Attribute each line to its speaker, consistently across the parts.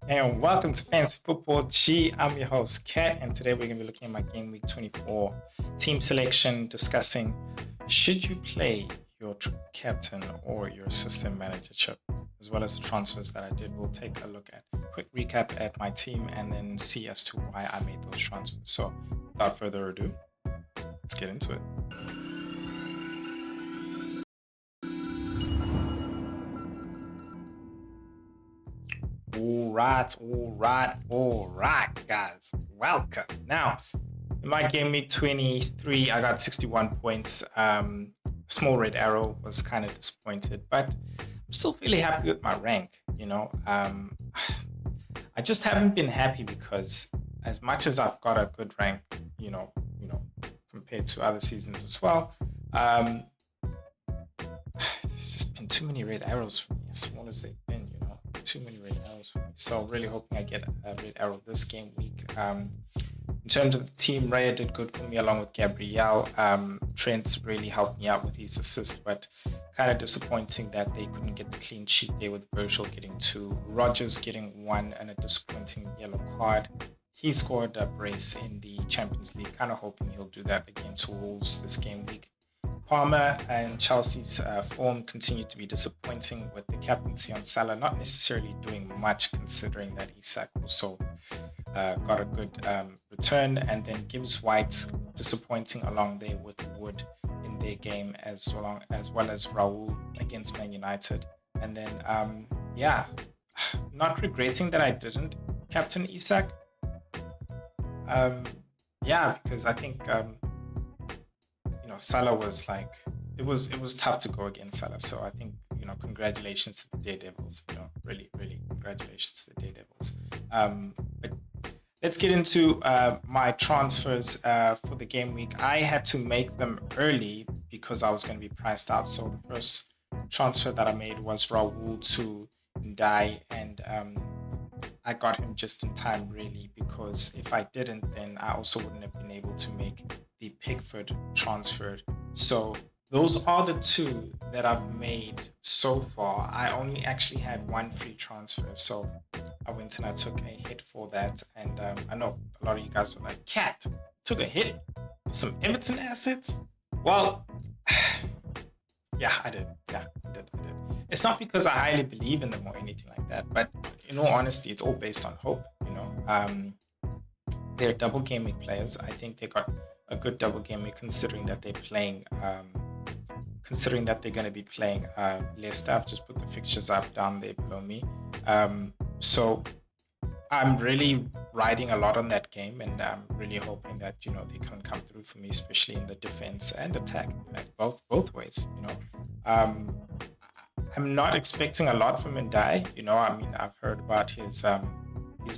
Speaker 1: And welcome to Fantasy Football G. I'm your host, Kat, and today we're going to be looking at my Game Week 24 team selection, discussing should you play your captain or your assistant managership, as well as the transfers that I did. We'll take a look at quick recap at my team and then see as to why I made those transfers. So without further ado, let's get into it. All right, guys. Welcome. Now, in my game week 23, I got 61 points. Small red arrow, was kind of disappointed, but I'm still really happy with my rank. I just haven't been happy because as much as I've got a good rank, compared to other seasons as well, there's just been too many red arrows for me, as small as they've been, too many red arrows for me. So really hoping I get a red arrow this game week. In terms of the team, Raya did good for me along with Gabriel. Trent really helped me out with his assist, but kind of disappointing that they couldn't get the clean sheet there with Virgil getting 2, Rogers getting 1, and a disappointing yellow card. He scored a brace in the Champions League, kind of hoping he'll do that against Wolves this game week. Palmer and Chelsea's form continued to be disappointing with the captaincy on Salah not necessarily doing much, considering that Isak also got a good return, and then Gibbs White disappointing along there with Wood in their game, as well as Raul against Man United. And then not regretting that I didn't captain Isak. Because I think Salah was like, it was tough to go against Salah. So I think, congratulations to the Daredevils. Really, really congratulations to the Daredevils. But let's get into my transfers for the game week. I had to make them early because I was going to be priced out. So the first transfer that I made was Raul to Ndai, and I got him just in time, really, because if I didn't, then I also wouldn't have been able to make the Pickford transfer. So those are the two that I've made so far. I only actually had one free transfer, so I went and I took a hit for that. And I know a lot of you guys were like, Cat, took a hit for some Everton assets? Well, yeah, I did. Yeah, I did. It's not because I highly believe in them or anything like that, but in all honesty, it's all based on hope. They're double game week players. I think they got a good double game week, considering that they're going to be playing Leicester. I've just put the fixtures up down there below me. So I'm really riding a lot on that game, and I'm really hoping that they can come through for me, especially in the defense and attack. In fact, both ways. I'm not expecting a lot from Ndai. I've heard about his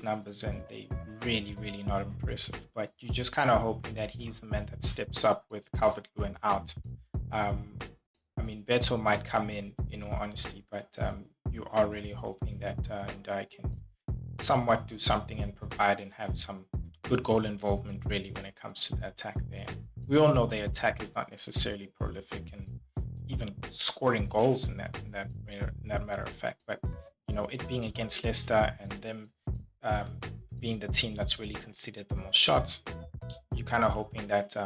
Speaker 1: numbers, and they really, really not impressive. But you're just kind of hoping that he's the man that steps up with Calvert-Lewin out. Beto might come in all honesty, but you are really hoping that Ndai can somewhat do something and provide and have some good goal involvement, really, when it comes to the attack there. We all know their attack is not necessarily prolific and even scoring goals in that matter of fact, but it being against Leicester and them being the team that's really conceded the most shots, you're kind of hoping that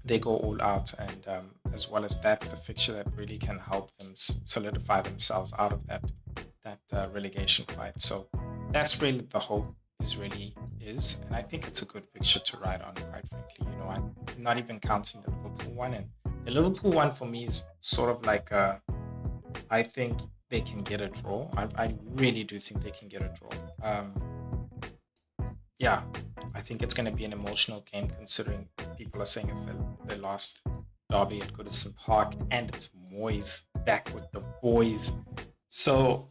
Speaker 1: they go all out, and as well as that's the fixture that really can help them solidify themselves out of that relegation fight. So that's really the hope is, and I think it's a good fixture to ride on, quite frankly. I'm not even counting the Liverpool one, and the Liverpool one for me is sort of like I think they can get a draw. I really do think they can get a draw. I think it's going to be an emotional game, considering people are saying it's the last derby at Goodison Park, and it's Moyes back with the boys. So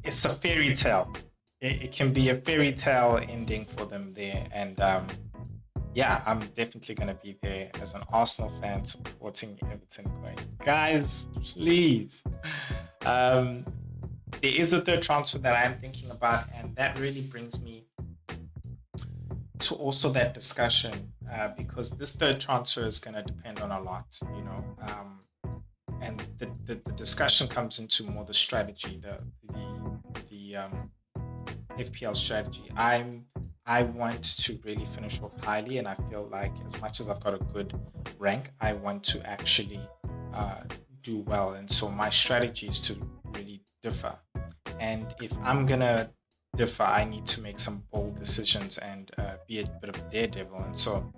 Speaker 1: it's a fairy tale. It can be a fairy tale ending for them there, and I'm definitely going to be there as an Arsenal fan supporting Everton, going, guys, please. There is a third transfer that I'm thinking about, and that really brings me to also that discussion, because this third transfer is going to depend on a lot, and the discussion comes into more the strategy, the FPL strategy. I want to really finish off highly, and I feel like as much as I've got a good rank, I want to actually uh, do well. And so my strategy is to really differ. And if I'm gonna differ, I need to make some bold decisions and be a bit of a daredevil. And so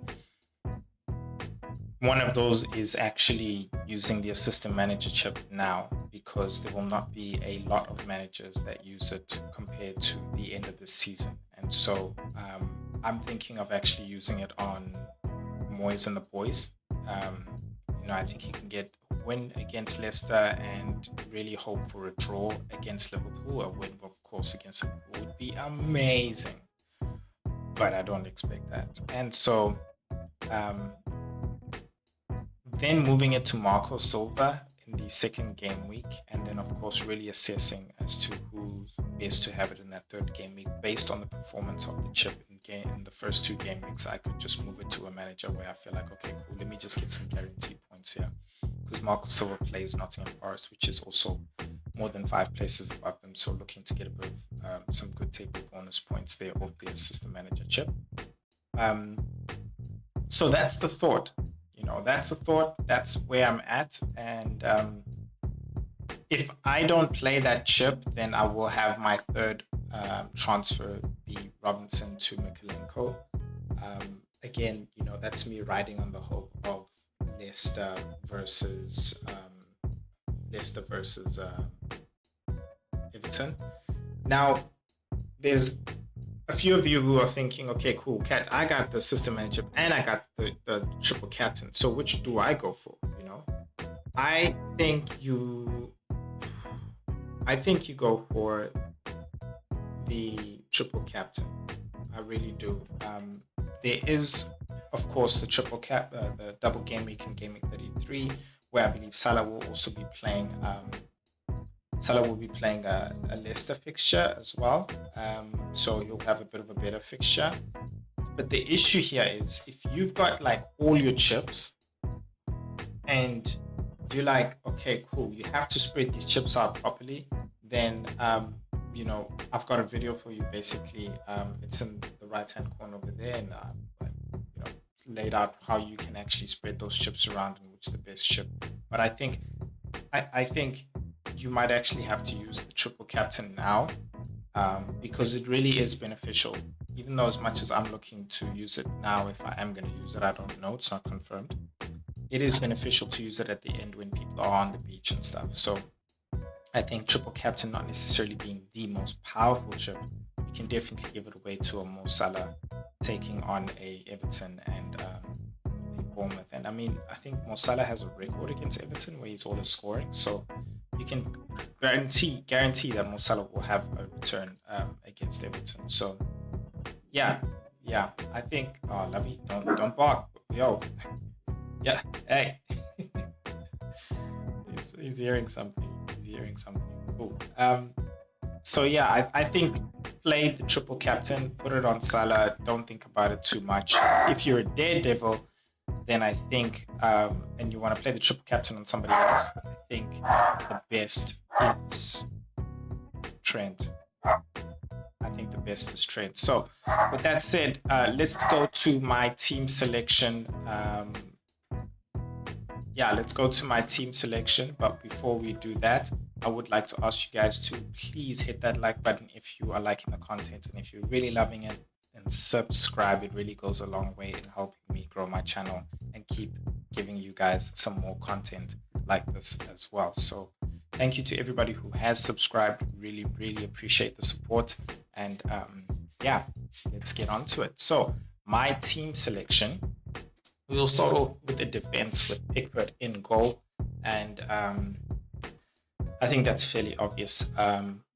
Speaker 1: one of those is actually using the assistant manager chip now, because there will not be a lot of managers that use it compared to the end of the season. And so I'm thinking of actually using it on Moyes and the boys. I think he can get a win against Leicester and really hope for a draw against Liverpool. A win, of course, against Liverpool would be amazing, but I don't expect that. And so um, then moving it to Marco Silva in the second game week, and then of course really assessing as to who's best to have it in that third game week based on the performance of the chip in the first two game weeks. I could just move it to a manager where I feel like, okay, cool, let me just get some guaranteed points here, because Marco Silva plays Nottingham Forest, which is also more than 5 places above them, so looking to get a bit of some good table bonus points there off the assistant manager chip. So that's the thought. That's the thought. That's where I'm at. And if I don't play that chip, then I will have my third transfer be Robinson to Mikalenko. Again, that's me riding on the hope of Leicester versus Everton. Now, there's a few of you who are thinking, okay, cool, Cat, I got the system manager and I got the triple captain. So which do I go for? I think you go for the triple captain. I really do. There is, of course, the the double game week and game week 33, where I believe Salah will also be playing. Salah will be playing a Leicester fixture as well. So he'll have a bit of a better fixture. But the issue here is if you've got like all your chips and you're like, okay, cool, you have to spread these chips out properly, then, I've got a video for you basically. It's in the right-hand corner over there, and laid out how you can actually spread those chips around and which the best chip. But I think you might actually have to use the triple captain now, because it really is beneficial. Even though as much as I'm looking to use it now, if I am going to use it, I don't know, it's not confirmed. It is beneficial to use it at the end when people are on the beach and stuff. So I think triple captain not necessarily being the most powerful chip, you can definitely give it away to a Mo Salah taking on a Everton and a Bournemouth. And I mean, I think Mo Salah has a record against Everton where he's always scoring. So you can guarantee that Mo Salah will have a return against Everton. So yeah, I think. Oh, Lovey, don't bark, yo. Yeah, hey. he's hearing something. Cool. So yeah, I think play the triple captain, put it on Salah. Don't think about it too much. If you're a daredevil, then I think, and you want to play the triple captain on somebody else, I think the best is Trent. So with that said, let's go to my team selection. Let's go to my team selection. But before we do that, I would like to ask you guys to please hit that like button if you are liking the content, and if you're really loving it, and subscribe. It really goes a long way in helping me grow my channel and keep giving you guys some more content like this as well. So thank you to everybody who has subscribed. Really, really appreciate the support. And let's get on to it. So my team selection, we will start off with the defense with Pickford in goal. And I think that's fairly obvious.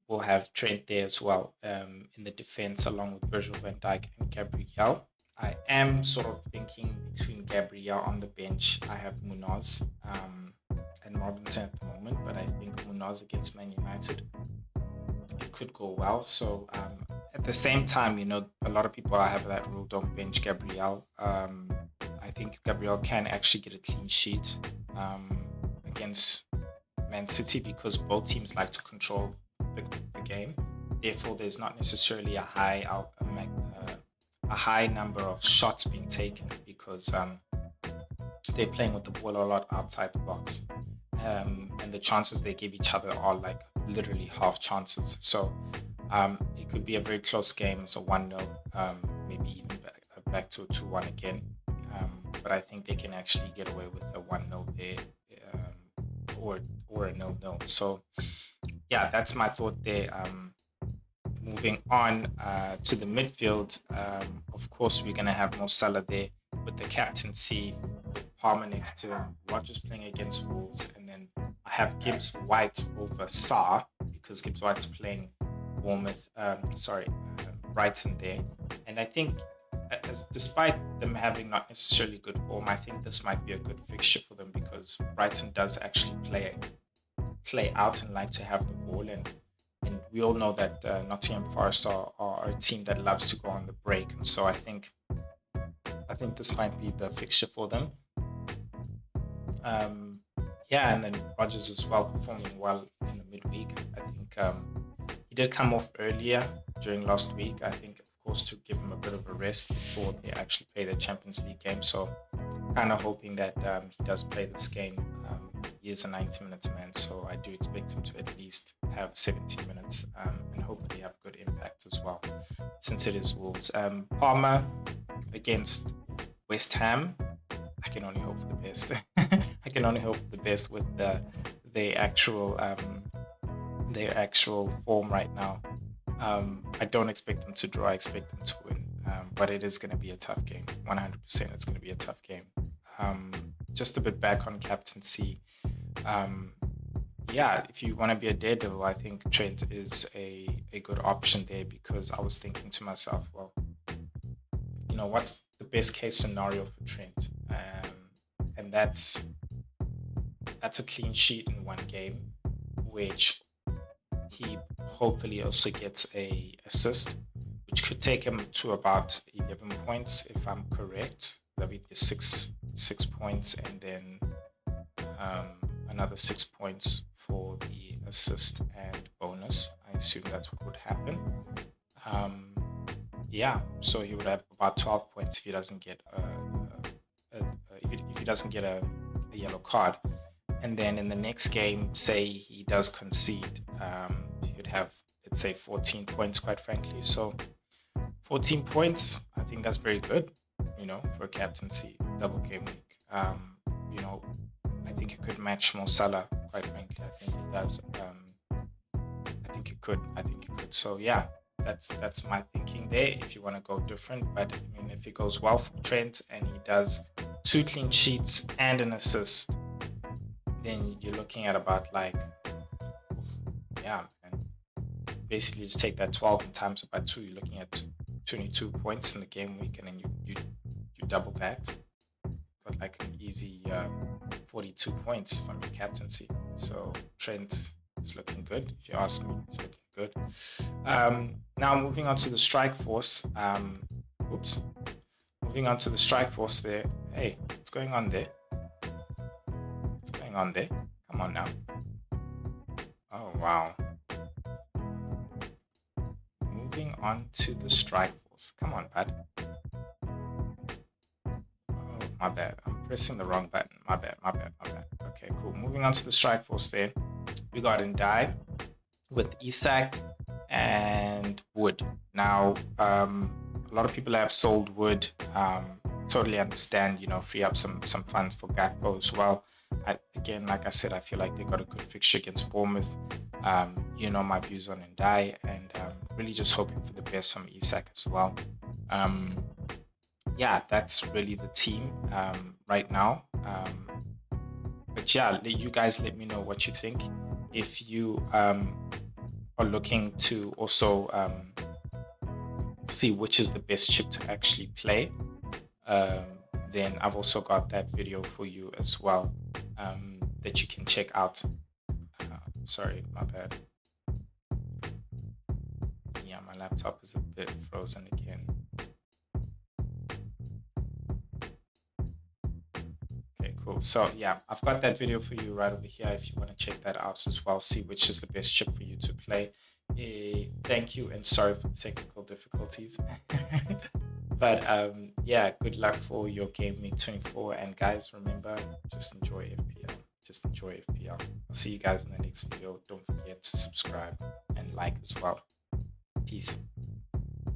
Speaker 1: We'll have Trent there as well in the defense, along with Virgil van Dijk and Gabriel. I am sort of thinking between Gabriel on the bench. I have Munoz and Robinson at the moment, but I think Munoz against Man United, it could go well. So at the same time, a lot of people have that rule, don't bench Gabriel. I think Gabriel can actually get a clean sheet against Man City, because both teams like to control the game. therefore there's not necessarily a high number of shots being taken because they're playing with the ball a lot outside the box. And the chances they give each other are like literally half chances. So it could be a very close game, so 1-0, maybe even back to a 2-1 again. But I think they can actually get away with a 1-0 there, or a 0-0. So yeah, that's my thought there. Moving on to the midfield, of course, we're going to have Mo Salah there with the captaincy, with Palmer next to him, Rodgers playing against Wolves, and then I have Gibbs White over Sarr because Gibbs White's playing Brighton there. And I think, despite them having not necessarily good form, I think this might be a good fixture for them because Brighton does actually play out and like to have the ball, and we all know that Nottingham Forest are a team that loves to go on the break, and so I think this might be the fixture for them. And then Rodgers as well, performing well in the midweek. I think he did come off earlier during last week, I think, of course, to give him a bit of a rest before they actually play the Champions League game. So kind of hoping that he does play this game. He is a 90-minute man, so I do expect him to at least have 70 minutes and hopefully have good impact as well, since it is Wolves. Palmer against West Ham, I can only hope for the best. I can only hope for the best with their actual form right now. I don't expect them to draw. I expect them to win. But it is going to be a tough game. 100%, it's going to be a tough game. Just a bit back on captaincy. If you want to be a daredevil, I think Trent is a good option there, because I was thinking to myself, well, what's the best case scenario for Trent? And that's a clean sheet in one game, which he hopefully also gets a assist, which could take him to about 11 points, if I'm correct. That'll be the six points, and then another 6 points for the assist and bonus. I assume that's what would happen. So he would have about 12 points if he doesn't get if he doesn't get a yellow card. And then in the next game, say he does concede, he would have, let's say, 14 points, quite frankly. So 14 points, I think that's very good, for a captaincy double game week. I think it could match Mo Salah, quite frankly. I think it does. I think it could. So yeah, that's my thinking there. If you want to go different, but I mean, if it goes well for Trent and he does 2 clean sheets and an assist, then you're looking at about basically just take that 12 and times it by 2. You're looking at 22 points in the game week, and then you double that. Got like an easy 42 points from your captaincy. So Trent is looking good, if you ask me. It's looking good. Now moving on to the strike force. Moving on to the strike force there. Hey, what's going on there? Come on now. Oh, wow. Moving on to the strike force. Come on, bud. Oh, my bad. I'm pressing the wrong button. My bad. Okay, cool. Moving on to the strike force there. We got Ndai with Isak and Wood. Now, a lot of people have sold Wood. Totally understand, free up some funds for Gakpo as well. Like I said, I feel like they got a good fixture against Bournemouth. My views on Ndai, and really just hoping for the best from Isak as well. That's really the team right now. You guys let me know what you think. If you are looking to also see which is the best chip to actually play, then I've also got that video for you as well, that you can check out. Sorry, my bad. Yeah, my laptop is a bit frozen again. Okay, cool. So yeah, I've got that video for you right over here if you want to check that out as well. See which is the best chip for you to play. thank you and sorry for the technical difficulties. But yeah, good luck for your game week 24. And guys, remember, just enjoy FPL. Just enjoy FPL. I'll see you guys in the next video. Don't forget to subscribe and like as well. Peace.